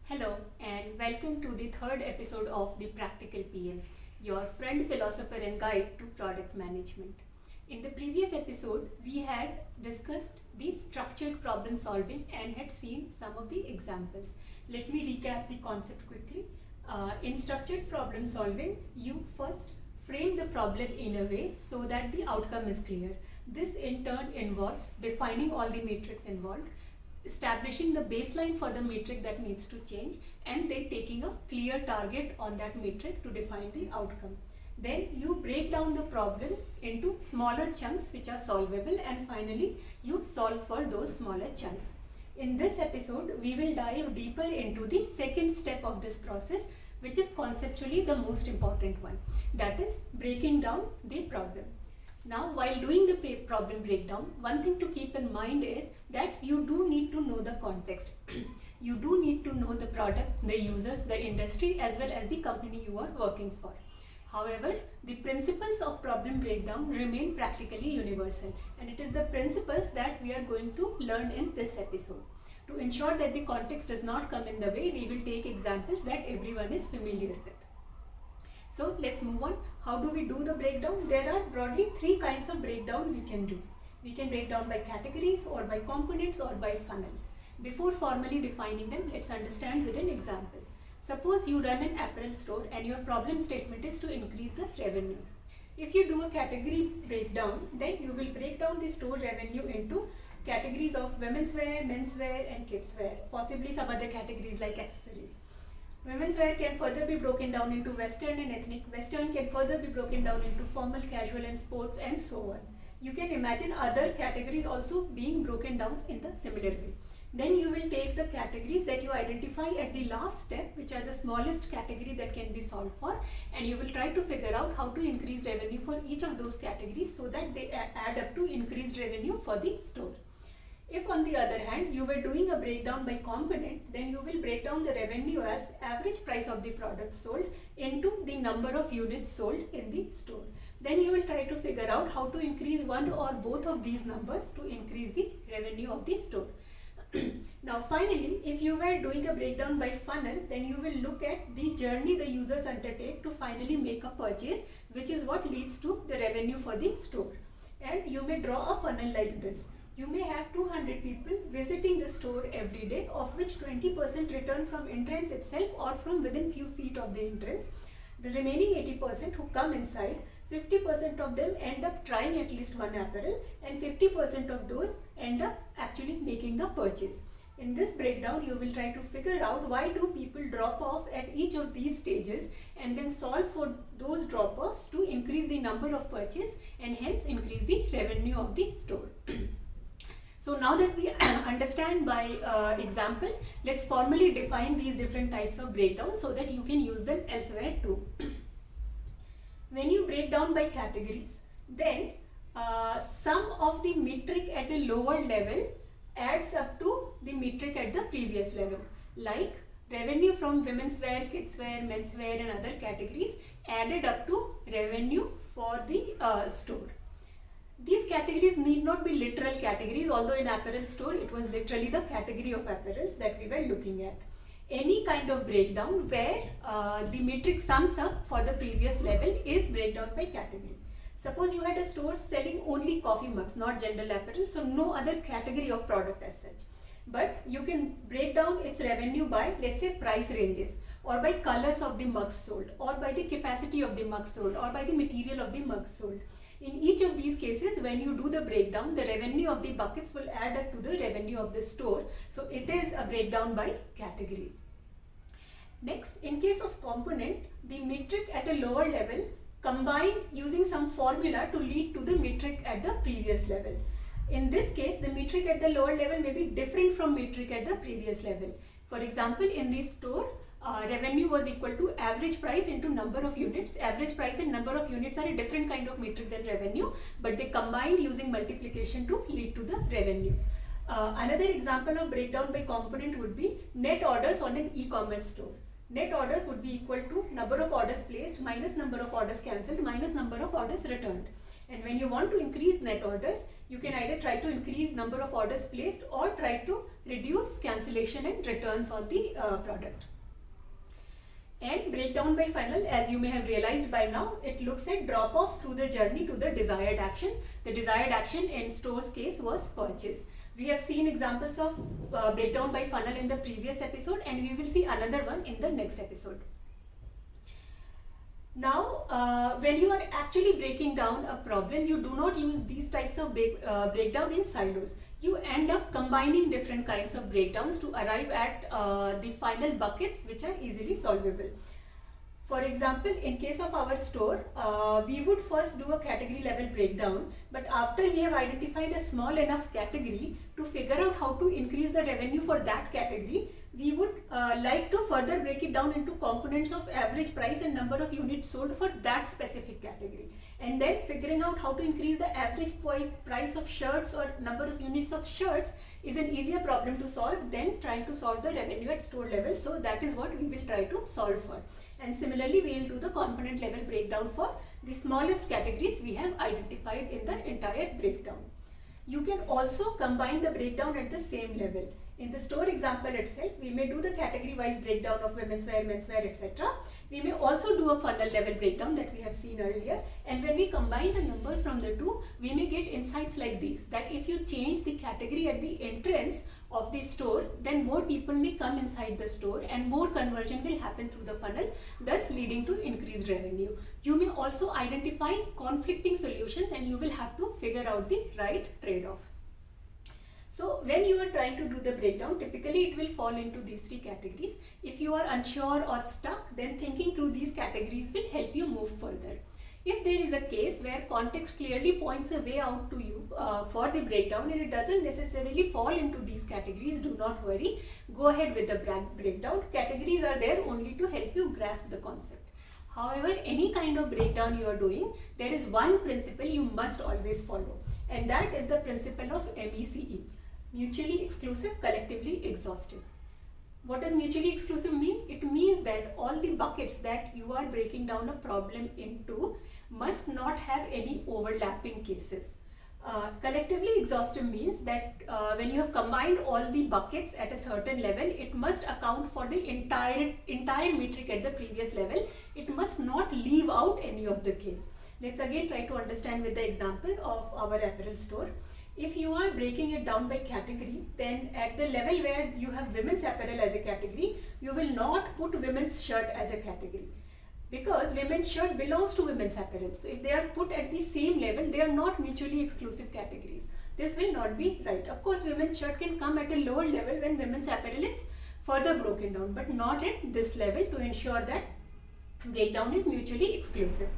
Hello and welcome to the third episode of the Practical PM, your friend, philosopher, and guide to product management. In the previous episode, we had discussed the structured problem solving and had seen some of the examples. Let me recap the concept quickly. In structured problem solving, you first frame the problem in a way so that the outcome is clear. This in turn involves defining all the metrics involved, establishing the baseline for the metric that needs to change, and then taking a clear target on that metric to define the outcome. Then you break down the problem into smaller chunks which are solvable, and finally you solve for those smaller chunks. In this episode, we will dive deeper into the second step of this process, which is conceptually the most important one, that is breaking down the problem. Now, while doing the problem breakdown, one thing to keep in mind is that you do need to know the context. You do need to know the product, the users, the industry, as well as the company you are working for. However, the principles of problem breakdown remain practically universal, and it is the principles that we are going to learn in this episode. To ensure that the context does not come in the way, we will take examples that everyone is familiar with. So let's move on. How do we do the breakdown? There are broadly three kinds of breakdown we can do. We can break down by categories, or by components, or by funnel. Before formally defining them, let's understand with an example. Suppose you run an apparel store and your problem statement is to increase the revenue. If you do a category breakdown, then you will break down the store revenue into categories of women's wear, men's wear, and kids wear, possibly some other categories like accessories. Women's wear can further be broken down into Western and ethnic. Western can further be broken down into formal, casual, and sports, and so on. You can imagine other categories also being broken down in the similar way. Then you will take the categories that you identify at the last step, which are the smallest category that can be solved for, and you will try to figure out how to increase revenue for each of those categories so that they add up to increased revenue for the store. If on the other hand you were doing a breakdown by component, then you will break down the revenue as average price of the product sold into the number of units sold in the store. Then you will try to figure out how to increase one or both of these numbers to increase the revenue of the store. Now finally, if you were doing a breakdown by funnel, then you will look at the journey the users undertake to finally make a purchase, which is what leads to the revenue for the store. And you may draw a funnel like this. You may have 200 people visiting the store every day, of which 20% return from entrance itself or from within few feet of the entrance. The remaining 80% who come inside, 50% of them end up trying at least one apparel, and 50% of those end up actually making the purchase. In this breakdown, you will try to figure out why do people drop off at each of these stages, and then solve for those drop-offs to increase the number of purchase and hence increase the revenue of the store. So now that we understand by example, let's formally define these different types of breakdown so that you can use them elsewhere too. When you break down by categories, then sum of the metric at a lower level adds up to the metric at the previous level. Like revenue from women's wear, kids wear, men's wear, and other categories added up to revenue for the store. These categories need not be literal categories, although in apparel store it was literally the category of apparels that we were looking at. Any kind of breakdown where the metric sums up for the previous level is breakdown by category. Suppose you had a store selling only coffee mugs, not general apparel, so no other category of product as such. But you can break down its revenue by, let's say, price ranges, or by colors of the mugs sold, or by the capacity of the mugs sold, or by the material of the mugs sold. In each of these cases, when you do the breakdown, the revenue of the buckets will add up to the revenue of the store. So it is a breakdown by category. Next, in case of component, the metric at a lower level combine using some formula to lead to the metric at the previous level. In this case, the metric at the lower level may be different from metric at the previous level. For example, in this store, revenue was equal to average price into number of units. Average price and number of units are a different kind of metric than revenue, but they combined using multiplication to lead to the revenue. Another example of breakdown by component would be net orders on an e-commerce store. Net orders would be equal to number of orders placed minus number of orders cancelled minus number of orders returned. And when you want to increase net orders, you can either try to increase number of orders placed or try to reduce cancellation and returns on the product. And breakdown by funnel, as you may have realized by now, it looks at drop-offs through the journey to the desired action. The desired action in store's case was purchase. We have seen examples of breakdown by funnel in the previous episode, and we will see another one in the next episode. Now, when you are actually breaking down a problem, you do not use these types of breakdown in silos. You end up combining different kinds of breakdowns to arrive at the final buckets which are easily solvable. For example, in case of our store, we would first do a category level breakdown, but after we have identified a small enough category to figure out how to increase the revenue for that category, we would like to further break it down into components of average price and number of units sold for that specific category. And then figuring out how to increase the average price of shirts or number of units of shirts is an easier problem to solve than trying to solve the revenue at store level. So that is what we will try to solve for. And similarly, we will do the component level breakdown for the smallest categories we have identified in the entire breakdown. You can also combine the breakdown at the same level. In the store example itself, we may do the category wise breakdown of women's wear, menswear, etc. We may also do a funnel level breakdown that we have seen earlier, and when we combine the numbers from the two, we may get insights like these, that if you change the category at the entrance of the store, then more people may come inside the store and more conversion will happen through the funnel, thus leading to increased revenue. You may also identify conflicting solutions and you will have to figure out the right trade-off. So when you are trying to do the breakdown, typically it will fall into these three categories. If you are unsure or stuck, then thinking through these categories will help you move further. If there is a case where context clearly points a way out to you for the breakdown and it doesn't necessarily fall into these categories, do not worry. Go ahead with the breakdown. Categories are there only to help you grasp the concept. However, any kind of breakdown you are doing, there is one principle you must always follow, and that is the principle of MECE. Mutually exclusive, collectively exhaustive. What does mutually exclusive mean? It means that all the buckets that you are breaking down a problem into must not have any overlapping cases. Collectively exhaustive means that when you have combined all the buckets at a certain level, it must account for the entire metric at the previous level. It must not leave out any of the case. Let's again try to understand with the example of our apparel store. If you are breaking it down by category, then at the level where you have women's apparel as a category, you will not put women's shirt as a category, because women's shirt belongs to women's apparel. So if they are put at the same level, they are not mutually exclusive categories. This will not be right. Of course, women's shirt can come at a lower level when women's apparel is further broken down, but not at this level, to ensure that breakdown is mutually exclusive.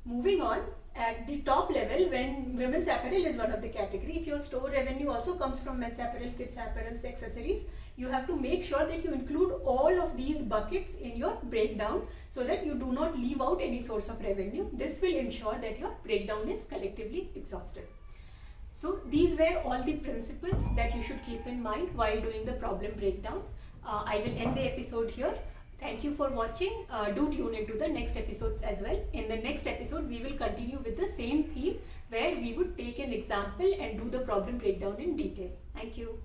Moving on, at the top level, when women's apparel is one of the category, if your store revenue also comes from men's apparel, kids apparel, accessories, you have to make sure that you include all of these buckets in your breakdown so that you do not leave out any source of revenue. This will ensure that your breakdown is collectively exhaustive. So these were all the principles that you should keep in mind while doing the problem breakdown. I will end the episode here. Thank you for watching. Do tune into the next episodes as well. In the next episode, we will continue with the same theme where we would take an example and do the problem breakdown in detail. Thank you.